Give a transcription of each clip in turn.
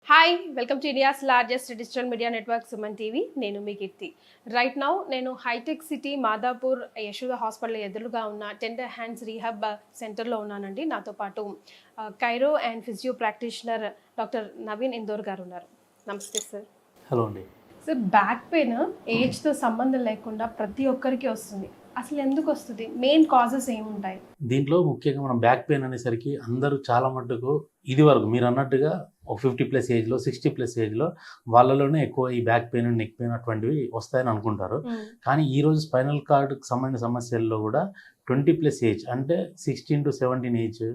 Hi welcome to India's largest digital media network Suman TV. నేను మీ Keerthi. Right now నేను hitech city Madhapur Yashoda hospital ఎదురుగా ఉన్న టెండర్ హ్యాండ్స్ రీహాబ్ సెంటర్లో ఉన్నానండి. నాతో పాటు chiro and physio practitioner doctor Naveen Indore garu ఉన్నారు. నమస్తే సార్. హలో అండి. సార్, బ్యాక్ పెయిన్ ఏజ్తో సంబంధం లేకుండా ప్రతి ఒక్కరికి వస్తుంది. అసలు ఎందుకు వస్తుంది? మెయిన్ కాజెస్ ఏముంటాయి దీంట్లో? ముఖ్యంగా మనం బ్యాక్ పెయిన్ అనేసరికి అందరూ చాలా మట్టుకు ఇది వరకు మీరు అన్నట్టుగా ఒక 50+ ఏజ్లో 60+ ఏజ్లో వాళ్ళలోనే ఎక్కువ ఈ బ్యాక్ పెయిన్ నెక్ పెయిన్ అటువంటివి వస్తాయని అనుకుంటారు. కానీ ఈరోజు స్పైనల్ కార్డ్కి సంబంధించిన సమస్యల్లో కూడా 20+ ఏజ్ అంటే 16 to 17 ఏజ్,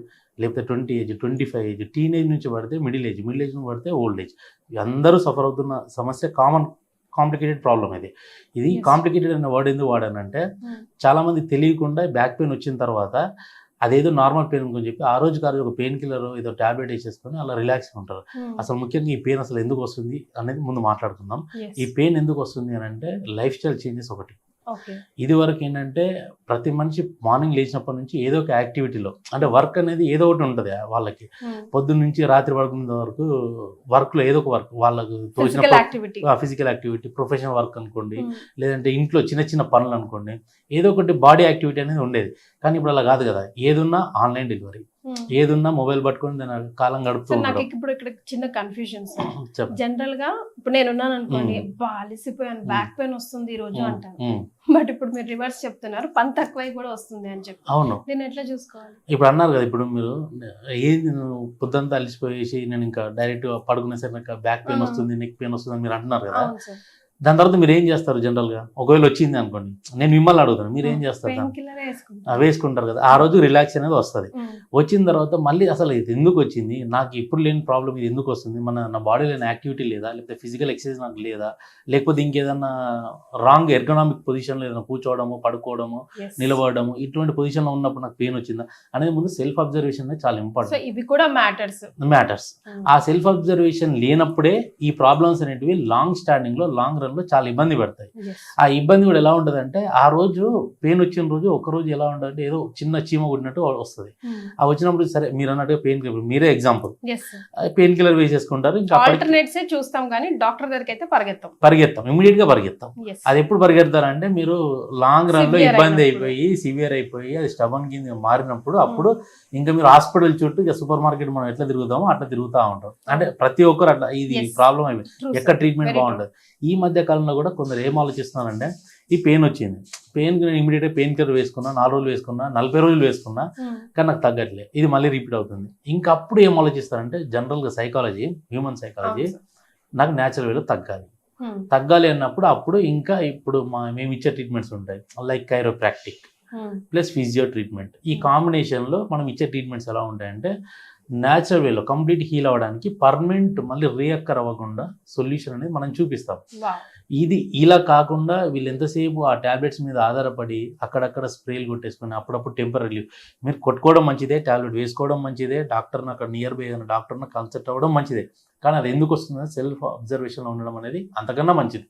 లేకపోతే 20 ఏజ్, 25 ఏజ్, టీనేజ్ నుంచి పడితే మిడిల్ ఏజ్ నుంచి పడితే ఓల్డ్ ఏజ్, అందరూ సఫర్ అవుతున్న సమస్య. కాంప్లికేటెడ్ ప్రాబ్లం ఇది. కాంప్లికేటెడ్ అనే వర్డ్ ఎందుకు వాడానంటే చాలామంది తెలియకుండా బ్యాక్ పెయిన్ వచ్చిన తర్వాత అదేదో నార్మల్ పెయిన్ అని చెప్పి ఆ రోజు ఒక పెయిన్ కిల్లర్ ఏదో టాబ్లెట్ వేసేసుకొని అలా రిలాక్స్గా ఉంటారు. అసలు ముఖ్యంగా ఈ పెయిన్ అసలు ఎందుకు వస్తుంది అనేది ముందు మాట్లాడుకుందాం. ఈ పెయిన్ ఎందుకు వస్తుంది అని అంటే లైఫ్ స్టైల్ చేంజెస్ ఒకటి. ఇది వరకు ఏంటంటే ప్రతి మనిషి మార్నింగ్ లేచినప్పటి నుంచి ఏదో ఒక యాక్టివిటీలో, అంటే వర్క్ అనేది ఏదో ఒకటి ఉంటుంది వాళ్ళకి. పొద్దున్న నుంచి రాత్రి పడుకునే వరకు వర్క్లో ఏదో ఒక వర్క్ వాళ్ళకు తోచిన ఫిజికల్ యాక్టివిటీ, ప్రొఫెషనల్ వర్క్ అనుకోండి, లేదంటే ఇంట్లో చిన్న చిన్న పనులు అనుకోండి, ఏదో ఒకటి బాడీ యాక్టివిటీ అనేది ఉండేది. కానీ ఇప్పుడు అలా కాదు కదా. ఏదున్నా ఆన్లైన్ డెలివరీ, ఏదున్నా మొబైల్ పట్టుకొని దాని కాలం గడుపుతూ. నాకు ఇప్పుడు ఇక్కడ చిన్న కన్ఫ్యూజన్ సార్. జనరల్ గా ఇప్పుడు నేను ఉన్నాను అనుకోండి, అలసిపోయాను, బ్యాక్ పెయిన్ వస్తుంది ఈ రోజు అంటాను. బట్ ఇప్పుడు మీరు రివర్స్ చెప్తున్నారు, పని తక్కువై కూడా వస్తుంది అని చెప్పి. అవును, నేను ఎట్లా చూసుకోవాలి? ఇప్పుడు అన్నారు కదా, ఇప్పుడు మీరు ఏది పొద్దుంతా అలసిపోయేసి నేను ఇంకా డైరెక్ట్ పడుకునేసరికి నాకు బ్యాక్ పెయిన్ వస్తుంది, నెక్ పెయిన్ వస్తుంది అని మీరు అంటున్నారు కదా. దాని తర్వాత మీరు ఏం చేస్తారు? జనరల్గా ఒకవేళ వచ్చింది అనుకోండి, నేను మిమ్మల్ని అడుగుతాను, మీరు ఏం చేస్తారు? వేసుకుంటారు కదా. ఆ రోజు రిలాక్స్ అనేది వస్తుంది. వచ్చిన తర్వాత మళ్ళీ అసలు ఇది ఎందుకు వచ్చింది, నాకు ఇప్పుడు లేని ప్రాబ్లం ఇది ఎందుకు వస్తుంది, నా బాడీలో లేని యాక్టివిటీ లేదా, లేకపోతే ఫిజికల్ ఎక్సర్సైజ్ నాకు లేదా, లేకపోతే ఇంకేదన్నా రాంగ్ ఎర్గనామిక్ పొజిషన్లో ఏదైనా కూర్చోవడము, పడుకోవడము, నిలబడము, ఇటువంటి పొజిషన్లో ఉన్నప్పుడు నాకు పెయిన్ వచ్చిందా అనేది ముందు సెల్ఫ్ అబ్జర్వేషన్ అనేది చాలా ఇంపార్టెంట్. ఇవి కూడా మ్యాటర్స్. ఆ సెల్ఫ్ అబ్జర్వేషన్ లేనప్పుడే ఈ ప్రాబ్లమ్స్ అనేటివి లాంగ్ స్టాండింగ్లో, లాంగ్ రన్ లో చాలా ఇబ్బంది పడతాయి. ఆ ఇబ్బంది కూడా ఎలా ఉంటుంది అంటే, ఆ రోజు పెయిన్ వచ్చిన రోజు ఒక రోజు ఎలా ఉంటుందంటే ఏదో చిన్న చీమ కొట్టినట్టు వస్తుంది. ఆ వచ్చినప్పుడు సరే మీరు అన్నట్టుగా పెయిన్ కిల్లర్, మీరే ఎగ్జాంపుల్, పెయిన్ కిల్లర్ వేసేసుకుంటారు. ఇంకా చూస్తాం కానీ డాక్టర్ దగ్గరికి అయితే పరిగెత్తాం, ఇమీడియట్ గా పరిగెత్తాం. అది ఎప్పుడు పరిగెడతారంటే మీరు లాంగ్ రన్ లో ఇబ్బంది అయిపోయి, సివియర్ అయిపోయి, అది స్టబన్ కింద మారినప్పుడు, అప్పుడు ఇంకా మీరు హాస్పిటల్ చుట్టూ సూపర్ మార్కెట్ మనం ఎట్లా తిరుగుతామో అట్లా తిరుగుతూ ఉంటాం. అంటే ప్రతి ఒక్కరు అట్లా, ఇది ప్రాబ్లం అయిపోయింది, ఎక్కడ ట్రీట్మెంట్ బాగుంటుంది. ఈ మధ్య కాలంలో కూడా కొందరు ఏం ఆలోచిస్తున్నారంటే, ఈ పెయిన్ వచ్చింది, పెయిన్కి నేను ఇమీడియట్గా పెయిన్ కిల్లర్ వేసుకున్నా, 4 రోజులు వేసుకున్నా, 40 రోజులు వేసుకున్నా, కానీ నాకు తగ్గట్లేదు, ఇది మళ్ళీ రిపీట్ అవుతుంది. ఇంకా అప్పుడు ఏం ఆలోచిస్తారంటే, జనరల్గా సైకాలజీ, హ్యూమన్ సైకాలజీ, నాకు న్యాచురల్ వేలో తగ్గాలి అన్నప్పుడు, అప్పుడు ఇంకా ఇప్పుడు మేము ఇచ్చే ట్రీట్మెంట్స్ ఉంటాయి, like chiropractic plus physio treatment. ఈ కాంబినేషన్లో మనం ఇచ్చే ట్రీట్మెంట్స్ ఎలా ఉంటాయంటే, న్యాచురల్ వేలో కంప్లీట్ హీల్ అవ్వడానికి, పర్మనెంట్ మళ్ళీ రీఅక్కర్ అవ్వకుండా సొల్యూషన్ అనేది మనం చూపిస్తాం. ఇది ఇలా కాకుండా వీళ్ళు ఎంతసేపు ఆ ట్యాబ్లెట్స్ మీద ఆధారపడి అక్కడక్కడ స్ప్రేలు కొట్టేసుకుని అప్పుడప్పుడు టెంపరీ, మీరు కొట్టుకోవడం మంచిదే, ట్యాబ్లెట్ వేసుకోవడం మంచిదే, డాక్టర్ని అక్కడ నియర్ బై అయిన డాక్టర్ని కన్సల్ట్ అవ్వడం మంచిదే. కానీ అది ఎందుకు వస్తుందో సెల్ఫ్ అబ్జర్వేషన్లో ఉండడం అనేది అంతకన్నా మంచిది.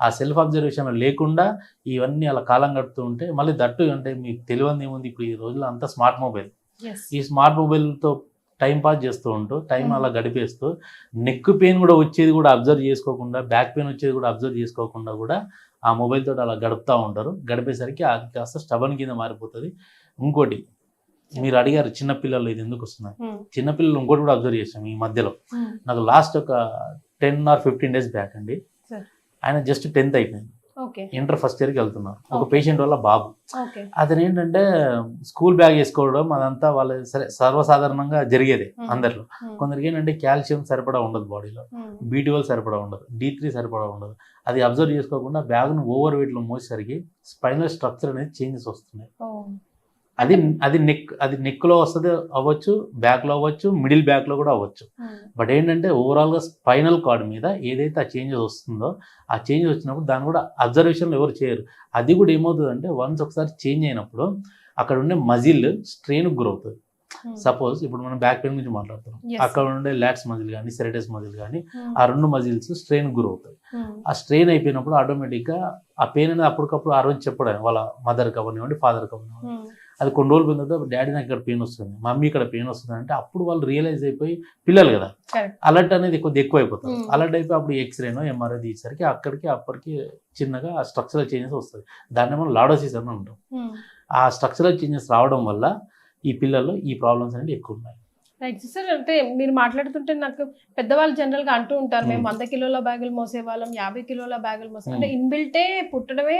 ఆ సెల్ఫ్ అబ్జర్వేషన్లో లేకుండా ఇవన్నీ అలా కాలం గడుపుతూ ఉంటే మళ్ళీ దట్టు, అంటే మీకు తెలియదు ఏముంది, ఇప్పుడు ఈ రోజుల్లో అంతా స్మార్ట్ మొబైల్. ఈ స్మార్ట్ మొబైల్తో టైం పాస్ చేస్తూ ఉంటూ, టైం అలా గడిపేస్తూ, నెక్ పెయిన్ కూడా వచ్చేది కూడా అబ్జర్వ్ చేసుకోకుండా, బ్యాక్ పెయిన్ వచ్చేది కూడా అబ్జర్వ్ చేసుకోకుండా కూడా ఆ మొబైల్ తోటి అలా గడుపుతూ ఉంటారు. గడిపేసరికి అది కాస్త స్టబన్ కింద మారిపోతుంది. ఇంకోటి మీరు అడిగారు, చిన్నపిల్లలు ఇది ఎందుకు వస్తున్నాయి. చిన్నపిల్లలు ఇంకోటి కూడా అబ్జర్వ్ చేసాం ఈ మధ్యలో. నాకు లాస్ట్ ఒక 10 or 15 days బ్యాక్ అండి, ఆయన జస్ట్ 10th అయిపోయింది, ఇంటర్ ఫస్ట్ ఇయర్కి వెళ్తున్నారు. ఒక పేషెంట్ వల్ల బాబు, అతను ఏంటంటే స్కూల్ బ్యాగ్ వేసుకోవడం అదంతా వాళ్ళ సరే సర్వసాధారణంగా జరిగేది అందరిలో. కొందరికి ఏంటంటే కాల్షియం సరిపడా ఉండదు బాడీలో, B12 సరిపడా ఉండదు, D3 సరిపడా ఉండదు. అది అబ్జర్వ్ చేసుకోకుండా బ్యాగ్ను ఓవర్ వెయిట్లో మోసేసరికి స్పైనల్ స్ట్రక్చర్ అనేది చేంజెస్ వస్తున్నాయి. అది నెక్లో వస్తుంది అవ్వచ్చు, బ్యాక్లో అవ్వచ్చు, మిడిల్ బ్యాక్లో కూడా అవ్వచ్చు. బట్ ఏంటంటే ఓవరాల్గా స్పైనల్ కార్డ్ మీద ఏదైతే ఆ చేంజెస్ వస్తుందో, ఆ చేంజెస్ వచ్చినప్పుడు దాన్ని కూడా అబ్జర్వేషన్లో ఎవరు చేయరు. అది కూడా ఏమవుతుందంటే, వన్స్ ఒకసారి చేంజ్ అయినప్పుడు అక్కడ ఉండే మజిల్ స్ట్రెయిన్ గురవుతుంది. సపోజ్ ఇప్పుడు మనం బ్యాక్ పెయిన్ గురించి మాట్లాడుతున్నాం, అక్కడ ఉండే లాట్స్ మజిల్ కానీ, సెరటస్ మజిల్ కానీ, ఆ 2 మజిల్స్ స్ట్రెయిన్ గురవుతాయి. ఆ స్ట్రెయిన్ అయిపోయినప్పుడు ఆటోమేటిక్గా ఆ పెయిన్ అనేది అప్పటికప్పుడు ఆ రోజు చెప్పడం వాళ్ళ మదర్కి అవ్వనివ్వండి, ఫాదర్కి అవ్వనివ్వండి, అది కొన్ని రోజులు పోయిన తర్వాత డాడీ నాకు ఇక్కడ పెయిన్ వస్తుంది, మమ్మీ ఇక్కడ పెయిన్ వస్తుంది అంటే అప్పుడు వాళ్ళు రియలైజ్ అయిపోయి పిల్లలు కదా Correct. అలర్ట్ అనేది కొద్దిగా ఎక్కువ అయిపోతుంది. అలర్ట్ అయిపోయి అప్పుడు ఎక్స్రేనో ఎంఆర్ఐ తీసేసరికి అప్పటికి చిన్నగా ఆ స్ట్రక్చరల్ చేంజెస్ వస్తుంది. దాన్ని మనం లాడోసిస్ అని అంటాం. ఆ స్ట్రక్చరల్ చేంజెస్ రావడం వల్ల ఈ పిల్లల్లో ఈ ప్రాబ్లమ్స్ అనేవి ఎక్కువ ఉన్నాయి. Right sir. అంటే మీరు మాట్లాడుతుంటే నాకు పెద్దవాళ్ళు జనరల్ గా అంటూ ఉంటారు, మేము 100 కిలోల బ్యాగులు మోసేవాళ్ళం, 50 కిలోల బ్యాగులు మోసే, అంటే ఇన్బిల్టే పుట్టడమే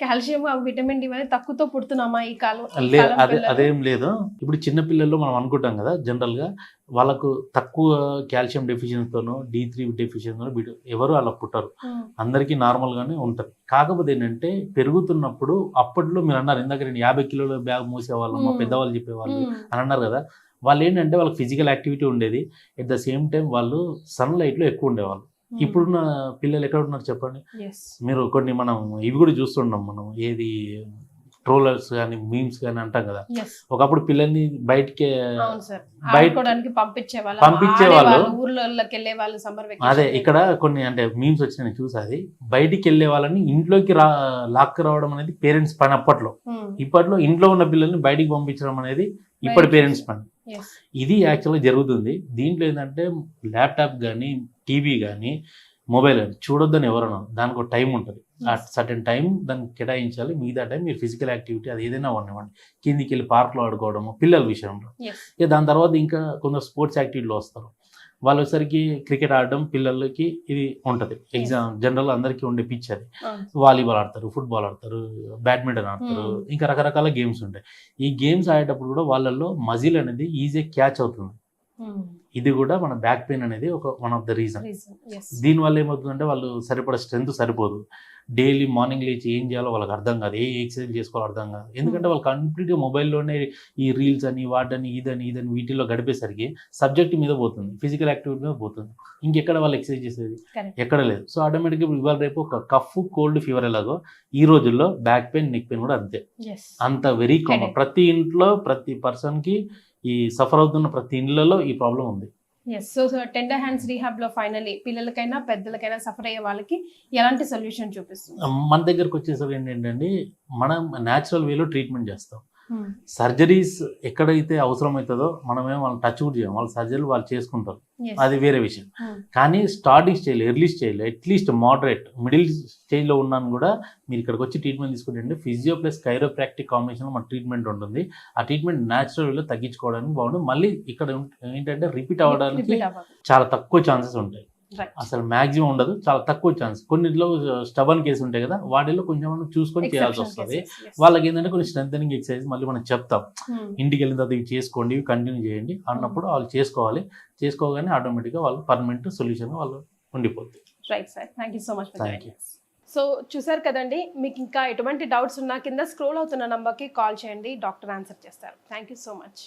కాల్షియం విటమిన్ డి అనేది తక్కువతో పుడుతున్నామా ఈ కాలం? అదేం లేదు. ఇప్పుడు చిన్న పిల్లల్లో మనం అనుకుంటాం కదా జనరల్ గా వాళ్ళకు తక్కువ కాల్షియం డెఫిషియన్సీతోనో D3 డెఫిషియన్సీతోనో ఎవరు అలా పుట్టరు, అందరికీ నార్మల్ గానే ఉంటది. కాకపోతే ఏంటంటే పెరుగుతున్నప్పుడు అప్పట్లో మీరు అన్నారు ఇందాక నేను 50 కిలోల బ్యాగ్ మోసేవాళ్ళం మా పెద్దవాళ్ళు చెప్పేవాళ్ళు అని అన్నారు కదా, వాళ్ళు ఏంటంటే వాళ్ళకి ఫిజికల్ యాక్టివిటీ ఉండేది, ఎట్ ద సేమ్ టైం వాళ్ళు సన్ లైట్ లో ఎక్కువ ఉండేవాళ్ళు. ఇప్పుడున్న పిల్లలు ఎక్కడ ఉన్నారు చెప్పండి మీరు? కొన్ని మనం ఇవి కూడా చూస్తున్నాం, మనం ఏది ట్రోలర్స్ కానీ మీమ్స్ కానీ అంటాం కదా, ఒకప్పుడు పిల్లల్ని బయటికి పంపించేవాళ్ళు, ఊర్లోకి వెళ్ళే వాళ్ళు సమ్మర్ వెకేషన్. అదే ఇక్కడ కొన్ని అంటే మీమ్స్ వచ్చి నేను చూసి అది బయటికి వెళ్ళే వాళ్ళని ఇంట్లోకి లాక్కు రావడం అనేది పేరెంట్స్ పని అప్పట్లో. ఇప్పట్లో ఇంట్లో ఉన్న పిల్లల్ని బయటికి పంపించడం అనేది ఇప్పటి పేరెంట్స్ పని. ఇది యాక్చువల్గా జరుగుతుంది. దీంట్లో ఏంటంటే ల్యాప్టాప్ కానీ టీవీ కానీ మొబైల్ కానీ చూడొద్దని ఎవరన్నా, దానికి ఒక టైం ఉంటుంది, ఆ సర్టెన్ టైం దానికి కేటాయించాలి. మిగతా టైం మీరు ఫిజికల్ యాక్టివిటీ అది ఏదైనా ఉండవండి, కిందికి వెళ్ళి పార్క్లో ఆడుకోవడము పిల్లల విషయంలో. ఇక దాని తర్వాత ఇంకా కొందరు స్పోర్ట్స్ యాక్టివిటీలో వస్తారు, వాళ్ళు వచ్చేసరికి క్రికెట్ ఆడడం పిల్లలకి ఇది ఉంటుంది. ఎగ్జామ్ జనరల్ అందరికీ ఉండే పిచ్ అది. వాలీబాల్ ఆడతారు, ఫుట్బాల్ ఆడతారు, బ్యాడ్మింటన్ ఆడతారు, ఇంకా రకరకాల గేమ్స్ ఉంటాయి. ఈ గేమ్స్ ఆడేటప్పుడు కూడా వాళ్ళల్లో మజిల్ అనేది ఈజీగా క్యాచ్ అవుతుంది. ఇది కూడా మన బ్యాక్ పెయిన్ అనేది ఒక వన్ ఆఫ్ ద రీజన్. దీనివల్ల ఏమవుతుందంటే వాళ్ళు సరిపడా స్ట్రెంత్ సరిపోదు, డైలీ మార్నింగ్ లేచి ఏం చేయాలో వాళ్ళకి అర్థం కాదు, ఏ ఎక్సర్సైజ్ చేసుకోవాలో అర్థం కాదు. ఎందుకంటే వాళ్ళు కంప్లీట్గా మొబైల్లోనే ఈ రీల్స్ అని వాటని ఇదని వీటిల్లో గడిపేసరికి సబ్జెక్ట్ మీద పోతుంది, ఫిజికల్ యాక్టివిటీ మీద పోతుంది. ఇంకెక్కడ వాళ్ళు ఎక్సర్సైజ్ చేసేది ఎక్కడ లేదు. సో ఆటోమేటిక్గా ఇవాళ రేపు ఒక కఫ్ కోల్డ్ ఫీవర్ ఎలాగో ఈ రోజుల్లో బ్యాక్ పెయిన్ నెక్ పెయిన్ కూడా అంతే, అంత వెరీ కామన్. ప్రతి ఇంట్లో ప్రతి పర్సన్కి ఈ సఫర్ అవుతున్న ప్రతి ఇళ్లలో ఈ ప్రాబ్లం ఉంది. సో టెండర్ హ్యాండ్స్ రీహాబ్ లో ఫైనల్లీ పిల్లలకైనా పెద్దలకైనా సఫర్ అయ్యే వాళ్ళకి ఎలాంటి సొల్యూషన్ చూపిస్తుంది? మన దగ్గరకు వచ్చేసరికి ఏంటంటే మనం న్యాచురల్ వేలో ట్రీట్మెంట్ చేస్తాం. సర్జరీస్ ఎక్కడైతే అవసరం అవుతుందో మనమేమో వాళ్ళని టచ్ కూడా చేయం, వాళ్ళ సర్జరీలు వాళ్ళు చేసుకుంటారు, అది వేరే విషయం. కానీ స్టార్టింగ్ స్టేజ్లో, ఎర్లీ స్టేజ్లో, అట్లీస్ట్ మోడరేట్ మిడిల్ స్టేజ్లో ఉన్నాను కూడా మీరు ఇక్కడికి వచ్చి ట్రీట్మెంట్ తీసుకుంటే ఫిజియో ప్లస్ కైరోప్రాక్టిక్ కాంబినేషన్లో మన ట్రీట్మెంట్ ఉంటుంది. ఆ ట్రీట్మెంట్ న్యాచురల్ వేలో తగ్గించుకోవడానికి బాగుంటుంది. మళ్ళీ ఇక్కడ ఏంటంటే రిపీట్ అవ్వడానికి చాలా తక్కువ ఛాన్సెస్ ఉంటాయి, అసలు మాక్సిమం ఉండదు, చాలా తక్కువ ఛాన్స్. కొన్నిట్లో స్టబన్ కేసు ఉంటాయి కదా, వాటిలో కొంచెం మనం చూసుకొని చేయాల్సి వస్తుంది. వాళ్ళకి ఏంటంటే కొన్ని స్ట్రెంథనింగ్ ఎక్సర్సైజ్ మళ్ళీ మనం చెప్తాం, ఇంటికి వెళ్ళిన తర్వాత ఇవి చేసుకోండి, ఇవి కంటిన్యూ చేయండి అన్నప్పుడు వాళ్ళు చేసుకోవాలి. చేసుకోగానే ఆటోమేటిక్గా వాళ్ళు పర్మనెంట్ సొల్యూషన్ వాళ్ళు ఉండిపోతుంది. Right sir, thank you so much. So చూసారు కదండి, మీకు ఇంకా ఎటువంటి డౌట్స్ ఉన్నా కింద స్క్రోల్ అవుతున్న నంబర్కి కాల్ చేయండి, డాక్టర్ ఆన్సర్ చేస్తారు. Thank you so much.